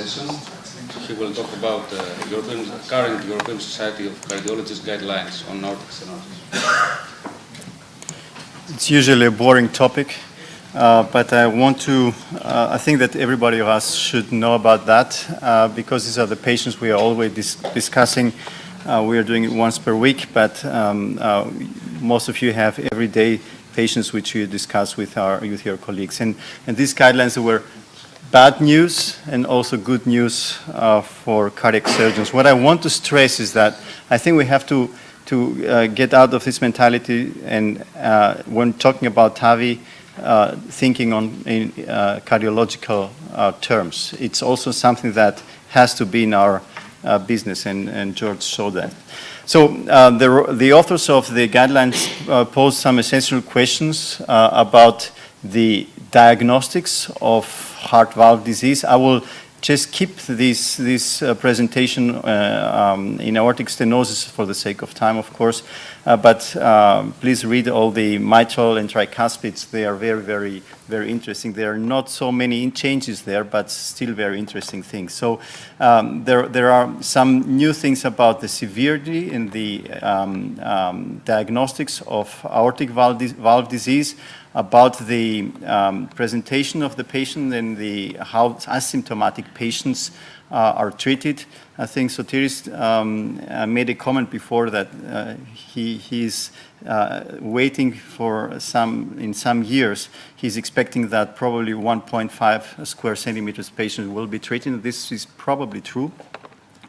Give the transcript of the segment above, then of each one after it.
session. He will talk about current European Society of Cardiologists guidelines on aortic stenosis. It's usually a boring topic, but I think that everybody of us should know about that because these are the patients we are always discussing. We are doing it once per week, but most of you have everyday patients which you discuss with your colleagues. And these guidelines were bad news and also good news for cardiac surgeons. What I want to stress is that I think we have to get out of this mentality and when talking about TAVI, thinking in cardiological terms. It's also something that has to be in our business, and George showed that. So the authors of the guidelines posed some essential questions about the diagnostics of heart valve disease. I will just keep this presentation in aortic stenosis for the sake of time, of course. But please read all the mitral and tricuspids. They are very, very, very interesting. There are not so many changes there, but still very interesting things. So there are some new things about the severity in the diagnostics of aortic valve disease, about the presentation of the patient and how asymptomatic patients are treated. I think Sotiris made a comment before that he's waiting for in some years, he's expecting that probably 1.5 square centimeters patients will be treated. This is probably true.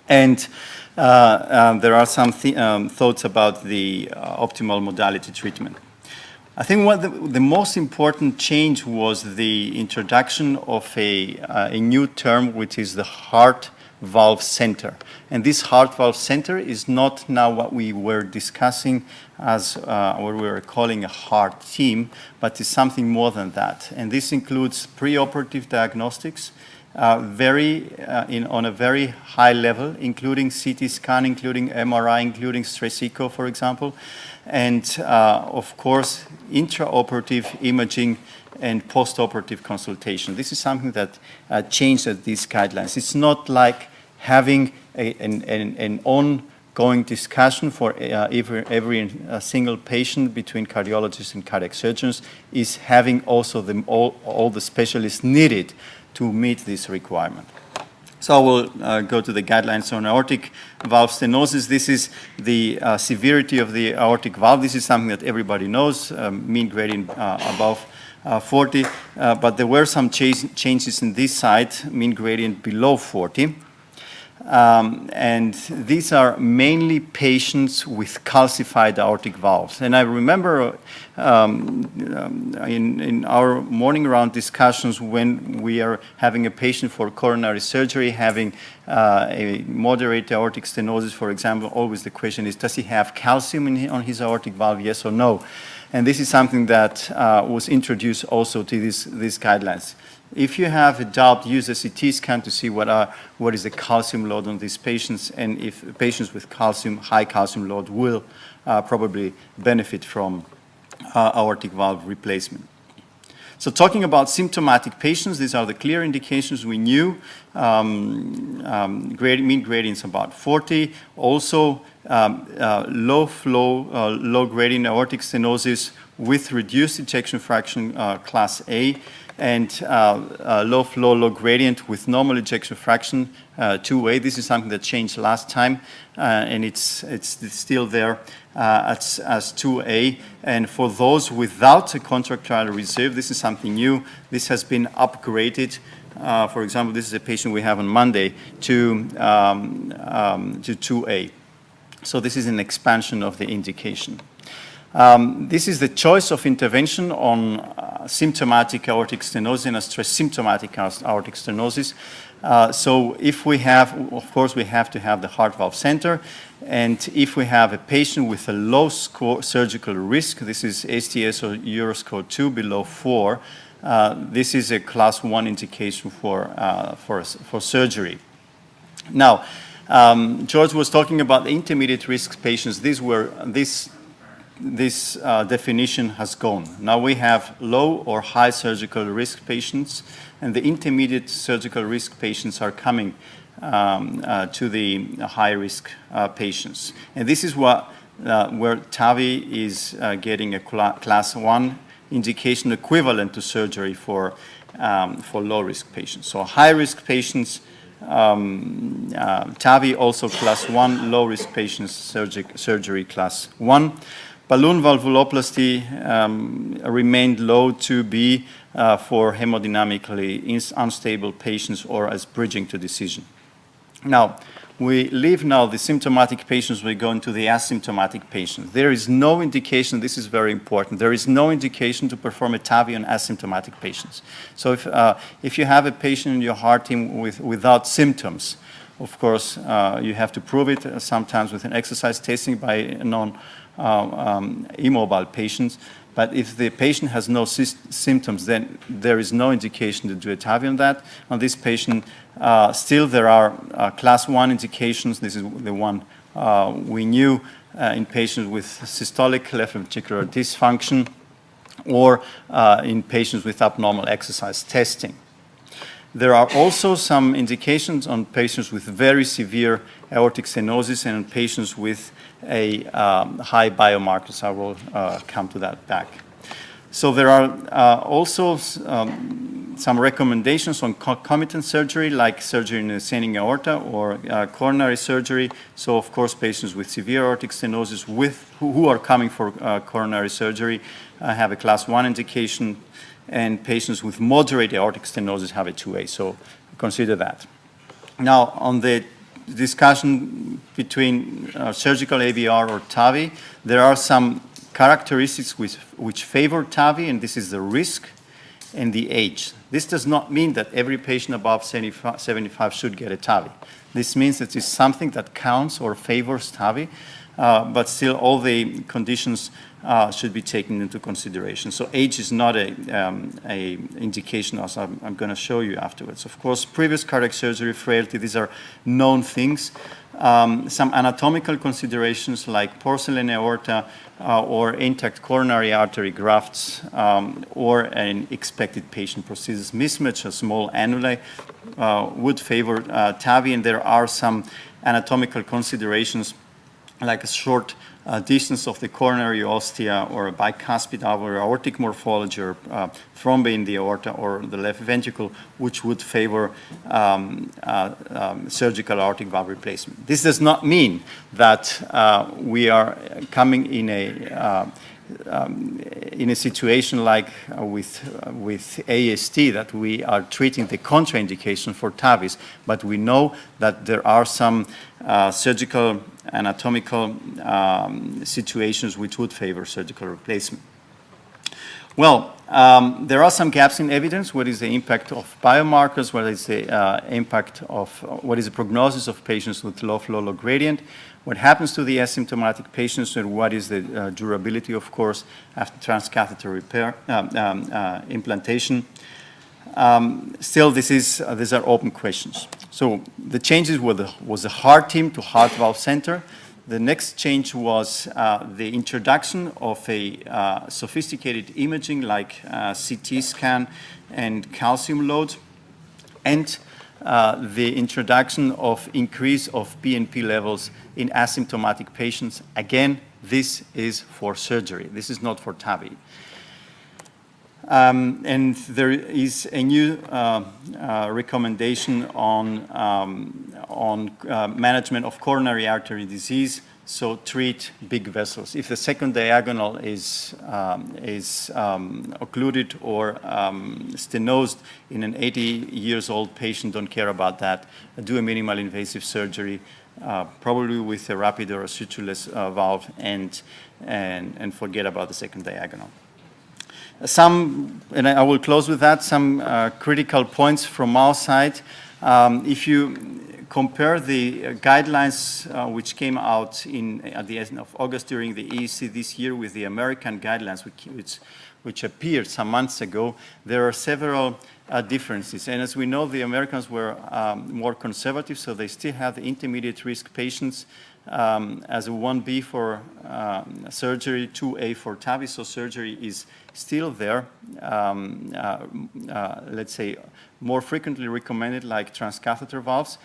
And there are some thoughts about the optimal modality treatment. I think the most important change was the introduction of a new term, which is the heart valve center. And this heart valve center is not now what we were discussing as what we were calling a heart team, but is something more than that. And this includes preoperative diagnostics, on a very high level, including CT scan, including MRI, including stress echo, for example. And of course, intraoperative imaging and postoperative consultation. This is something that changed at these guidelines. It's not like having an ongoing discussion for every single patient between cardiologists and cardiac surgeons. Is having also all the specialists needed to meet this requirement. So I will go to the guidelines on aortic valve stenosis. This is the severity of the aortic valve. This is something that everybody knows, mean gradient above 40. But there were some changes in this side, mean gradient below 40. And these are mainly patients with calcified aortic valves. And I remember in our morning round discussions when we are having a patient for coronary surgery, having a moderate aortic stenosis, for example, always the question is, does he have calcium on his aortic valve, yes or no? And this is something that was introduced also to these guidelines. If you have a doubt, use a CT scan to see what is the calcium load on these patients, and if patients with high calcium load will probably benefit from aortic valve replacement. So talking about symptomatic patients, these are the clear indications we knew. Mean gradients about 40. Also low flow, low gradient aortic stenosis with reduced ejection fraction class A, and low flow, low gradient with normal ejection fraction 2A. This is something that changed last time, and it's still there as 2A. And for those without a contractile reserve, this is something new. This has been upgraded. For example, this is a patient we have on Monday to 2A. So this is an expansion of the indication. This is the choice of intervention on symptomatic aortic stenosis and symptomatic aortic stenosis. So if we have, of course, we have to have the heart valve center. And if we have a patient with a low surgical risk, this is STS or Euroscore 2 below 4, this is a class 1 indication for surgery. Now, George was talking about the intermediate risk patients. These definition has gone. Now we have low or high surgical risk patients, and the intermediate surgical risk patients are coming to the high-risk patients. And this is where TAVI is getting a class 1 indication equivalent to surgery for low-risk patients. So high-risk patients, TAVI also class 1, low-risk patients, surgery class 1. Balloon valvuloplasty remained low to be for hemodynamically unstable patients or as bridging to decision. Now, we leave now the symptomatic patients, we go into the asymptomatic patients. There is no indication, this is very important, there is no indication to perform a TAVI on asymptomatic patients. So if you have a patient in your heart team without symptoms, of course, you have to prove it sometimes with an exercise testing by non-immobile patients. But if the patient has no symptoms, then there is no indication to do a TAVI on that. On this patient, still there are class 1 indications. This is the one we knew in patients with systolic left ventricular dysfunction or in patients with abnormal exercise testing. There are also some indications on patients with very severe aortic stenosis and on patients with a high biomarkers. I will come to that back. So there are also some recommendations on concomitant surgery, like surgery in the ascending aorta or coronary surgery. So of course, patients with severe aortic stenosis who are coming for coronary surgery have a class 1 indication, and patients with moderate aortic stenosis have a 2A, so consider that. Now, on the discussion between surgical AVR or TAVI, there are some characteristics which favor TAVI, and this is the risk and the age. This does not mean that every patient above 75 should get a TAVI. This means that it's something that counts or favors TAVI, but still all the conditions should be taken into consideration. So age is not a indication, as I'm going to show you afterwards. Of course, previous cardiac surgery, frailty, these are known things. Some anatomical considerations like porcelain aorta or intact coronary artery grafts or an expected patient prosthesis mismatch, a small annuli, would favor TAVI, and there are some anatomical considerations like a short distance of the coronary ostia or a bicuspid or aortic morphology or thrombi in the aorta or the left ventricle, which would favor surgical aortic valve replacement. This does not mean that we are coming in a situation like with AST, that we are treating the contraindication for TAVIs, but we know that there are some surgical anatomical situations which would favor surgical replacement. Well, there are some gaps in evidence. What is the impact of biomarkers? What is the impact of, what is the prognosis of patients with low flow, low gradient? What happens to the asymptomatic patients, and what is the durability, of course, after transcatheter repair, implantation? Still, these are open questions. So the changes was the heart team to heart valve center. The next change was the introduction of a sophisticated imaging like CT scan and calcium load, and the introduction of increase of BNP levels in asymptomatic patients. Again, this is for surgery. This is not for TAVI. And there is a new recommendation on management of coronary artery disease. So treat big vessels. If the second diagonal is occluded or stenosed in an 80 years old patient, don't care about that. Do a minimal invasive surgery, probably with a rapid or a sutureless valve, and forget about the second diagonal. And I will close with that, some critical points from our side. If you compare the guidelines which came out at the end of August during the ESC this year with the American guidelines which appeared some months ago, there are several differences. And as we know, the Americans were more conservative, so they still have the intermediate risk patients as a 1B for surgery, 2A for TAVI, so surgery is still there. Let's say more frequently recommended, like transcatheter valves.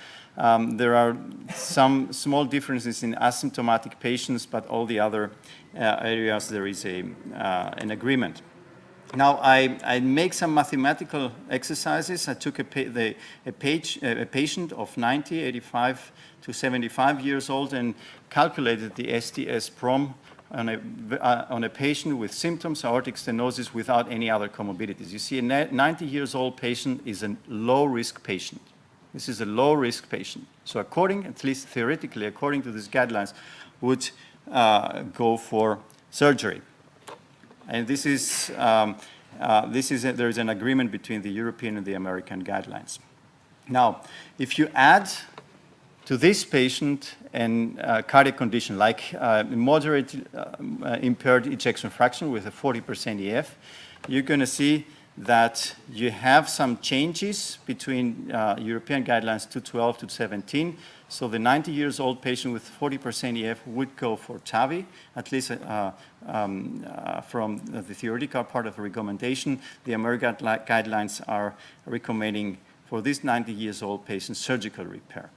There are some small differences in asymptomatic patients, but all the other areas there is an agreement. Now, I make some mathematical exercises. I took a patient of 90, 85 to 75 years old and calculated the STS-PROM on a patient with symptoms, aortic stenosis, without any other comorbidities. You see, a 90 years old patient is a low-risk patient. This is a low-risk patient. So according, at least theoretically, according to these guidelines, would go for surgery. And there is an agreement between the European and the American guidelines. Now, if you add to this patient a cardiac condition like moderate impaired ejection fraction with a 40% EF, you're going to see that you have some changes between European guidelines 212 to 17. So the 90 years old patient with 40% EF would go for TAVI, at least from the theoretical part of the recommendation. The American guidelines are recommending for this 90 years old patient surgical repair.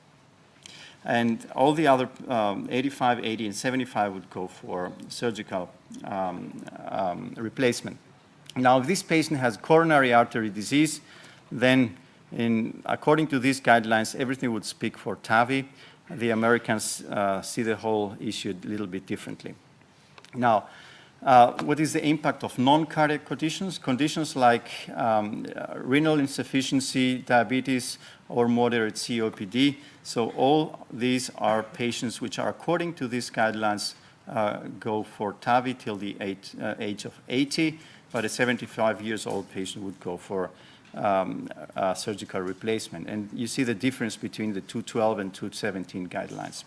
And all the other 85, 80, and 75 would go for surgical replacement. Now, if this patient has coronary artery disease, then according to these guidelines, everything would speak for TAVI. The Americans see the whole issue a little bit differently. Now, what is the impact of non-cardiac conditions? Conditions like renal insufficiency, diabetes, or moderate COPD. So all these are patients which are, according to these guidelines, go for TAVI till the age of 80, but a 75 years old patient would go for surgical replacement. And you see the difference between the 212 and 217 guidelines.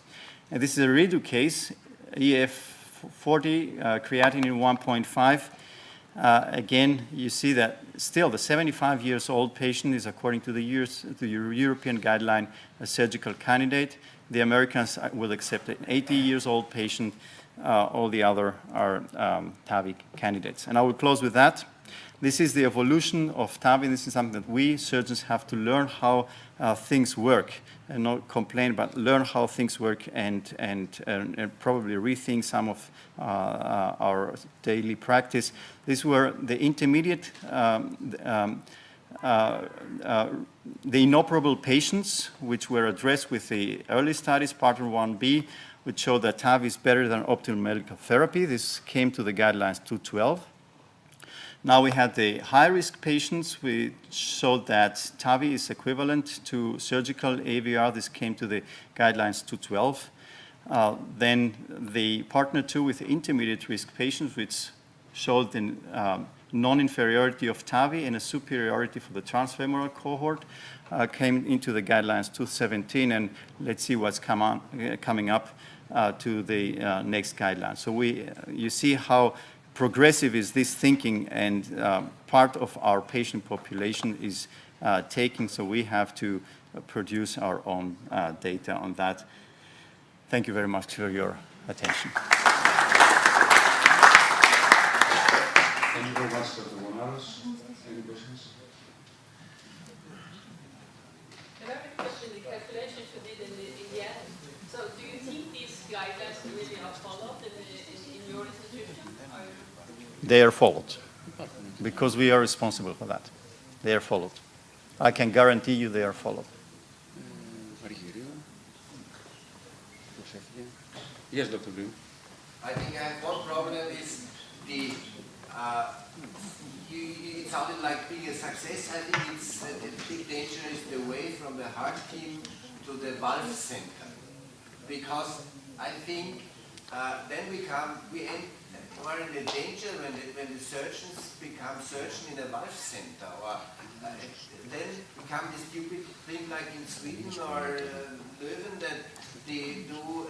And this is a redo case, EF 40, creatinine 1.5. Again, you see that still the 75 years old patient is, according to the European guideline, a surgical candidate. The Americans will accept an 80 years old patient. All the other are TAVI candidates. And I will close with that. This is the evolution of TAVI. This is something that we surgeons have to learn how things work, and not complain, but learn how things work and probably rethink some of our daily practice. These were the intermediate, the inoperable patients, which were addressed with the early studies, part 1B, which showed that TAVI is better than optimal medical therapy. This came to the guidelines 212. Now we had the high-risk patients. We showed that TAVI is equivalent to surgical AVR. This came to the guidelines 212. Then the partner 2 with intermediate risk patients, which showed the non-inferiority of TAVI and a superiority for the transfemoral cohort, came into the guidelines 217. And let's see what's coming up to the next guideline. So you see how progressive is this thinking, and part of our patient population is taking, so we have to produce our own data on that. Thank you very much for your attention. Thank you very much, Dr. Bonaros. Any questions? Another question, the calculations you did in the end. So do you think these guidelines really are followed in your institution? They are followed, because we are responsible for that. They are followed. I can guarantee you they are followed. Yes, Dr. Green. I think I have one problem is it sounded like being a success. I think it's the big danger is the way from the heart team to the valve center, because I think then we end more in the danger when the surgeons become surgeon in a valve center, or then become the stupid thing like in Sweden or Leuven, that they do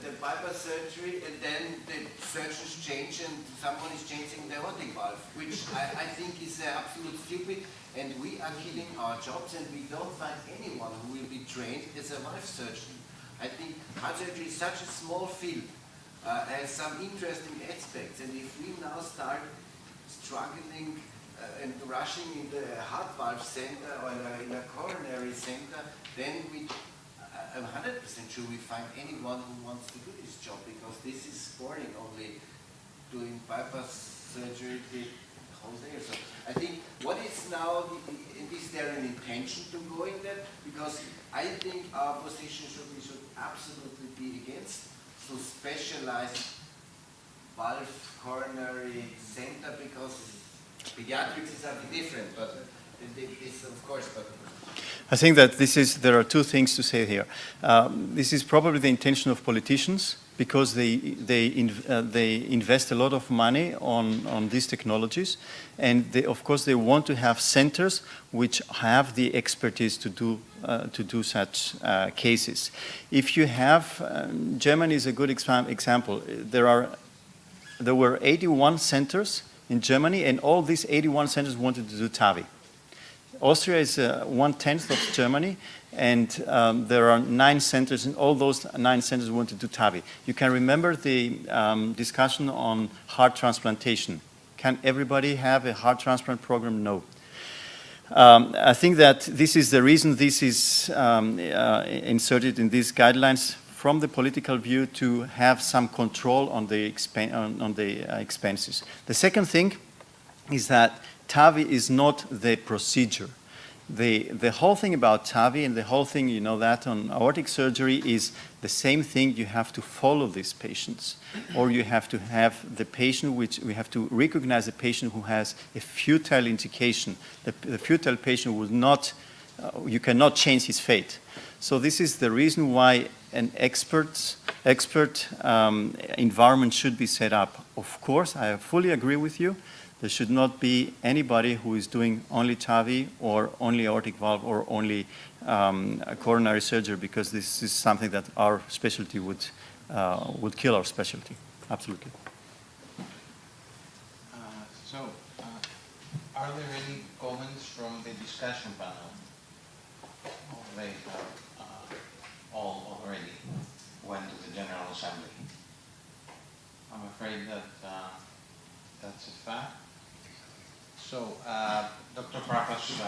the bypass surgery, and then the surgeons change and someone is changing the aortic valve, which I think is absolute stupid, and we are killing our jobs, and we don't find anyone who will be trained as a valve surgeon. I think heart surgery is such a small field, has some interesting aspects, and if we now start struggling and rushing in the heart valve center or in a coronary center, then I'm 100% sure we find anyone who wants to do this job, because this is boring, only doing bypass surgery the whole day or so. I think what is now, is there an intention to go in that? Because I think our position we should absolutely be against to specialize valve coronary center, because pediatrics is something different, but this of course, but I think that there are two things to say here. This is probably the intention of politicians, because they invest a lot of money on these technologies, and of course they want to have centers which have the expertise to do such cases. If you have, Germany is a good example. There were 81 centers in Germany, and all these 81 centers wanted to do TAVI. Austria is 1/10 of Germany, and there are 9 centers, and all those 9 centers want to do TAVI. You can remember the discussion on heart transplantation. Can everybody have a heart transplant program? No. I think that this is the reason this is inserted in these guidelines, from the political view, to have some control on the expenses. The second thing is that TAVI is not the procedure. The whole thing about TAVI, and the whole thing, you know, that on aortic surgery is the same thing. You have to follow these patients, or you have to have the patient, which we have to recognize a patient who has a futile indication. The futile patient will not, you cannot change his fate. So this is the reason why an expert environment should be set up. Of course, I fully agree with you. There should not be anybody who is doing only TAVI or only aortic valve or only coronary surgery, because this is something that our specialty would kill our specialty. Absolutely. Are there any comments from the discussion panel? They have all already went to the General Assembly. I'm afraid that that's a fact. So, Dr. Prapas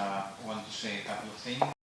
wants to say a couple of things.